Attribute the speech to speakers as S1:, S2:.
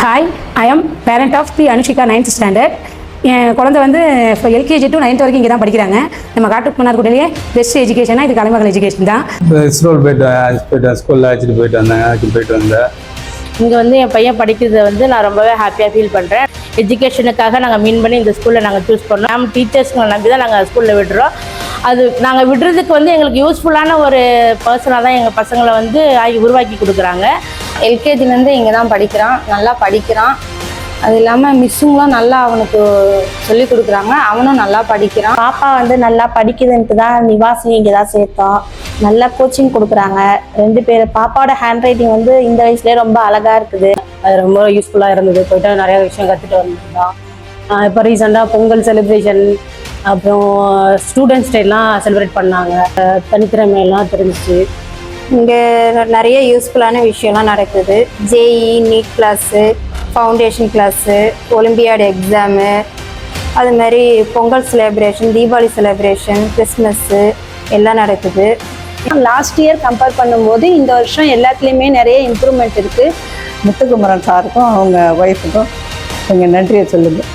S1: Hi, I am parent of P. Anushika 9th standard. என் குழந்தை வந்து இப்போ எல்கேஜி டு 9th வரைக்கும் இங்கே தான் படிக்கிறாங்க. நம்ம காட்டுமன்னார்குடியிலேயே பெஸ்ட் எஜுகேஷனாக இது கலைமகள் எஜுகேஷன் தான்.
S2: ஸ்கூல் போயிட்டு ஸ்கூலில் அழைச்சிட்டு போயிட்டு வந்தேன், போயிட்டு வந்தேன்.
S3: இங்கே வந்து என் பையன் படிக்கிறத வந்து நான் ரொம்பவே ஹாப்பியாக ஃபீல் பண்ணுறேன். எஜுகேஷனுக்காக நாங்கள் மீன் பண்ணி இந்த ஸ்கூலில் நாங்கள் சூஸ் பண்ணோம். நம்ம டீச்சர்ஸ்களை நம்பி தான் நாங்கள் ஸ்கூலில் விடுறோம். அது நாங்கள் விடுறதுக்கு வந்து எங்களுக்கு யூஸ்ஃபுல்லான ஒரு பர்சனாக தான் எங்கள் பசங்களை வந்து உருவாக்கி கொடுக்குறாங்க.
S4: எல்கேஜிலேருந்து இங்கே தான் படிக்கிறான், நல்லா படிக்கிறான். அது இல்லாமல் மிஸ்ஸுங்களும் நல்லா அவனுக்கு சொல்லி கொடுக்குறாங்க, அவனும் நல்லா படிக்கிறான்.
S5: பாப்பா வந்து நல்லா படிக்குதுன்ட்டு தான் நிவாசினி இங்கே தான் சேர்த்தோம். நல்லா கோச்சிங் கொடுக்குறாங்க. 2 பேர் பாப்பாவோட ஹேண்ட் ரைட்டிங் வந்து இந்த வயசுலேயே ரொம்ப அழகாக இருக்குது.
S6: அது ரொம்ப யூஸ்ஃபுல்லாக இருந்தது. போய்ட்டு நிறைய விஷயம் கற்றுட்டு வந்திருந்தோம். இப்போ ரீசெண்டாக பொங்கல் செலிப்ரேஷன், அப்புறம் ஸ்டூடெண்ட்ஸ் டேலாம் செலிப்ரேட் பண்ணாங்க. தனித்திறமையெல்லாம் தெரிஞ்சிச்சு.
S4: இங்கே நிறைய யூஸ்ஃபுல்லான விஷயம்லாம் நடக்குது. JEE, NEET class, foundation class, olympiad exam, அது மாதிரி Pongal celebration, Deepavali celebration, Christmas எல்லாம் நடக்குது.
S5: லாஸ்ட் இயர் கம்பேர் பண்ணும்போது இந்த வருஷம் எல்லாத்துலேயுமே நிறைய இம்ப்ரூவ்மெண்ட் இருக்குது.
S6: முத்துக்குமரன் சாருக்கும் அவங்க ஒய்ஃபுக்கும் கொஞ்சம் நன்றியை சொல்லுங்கள்.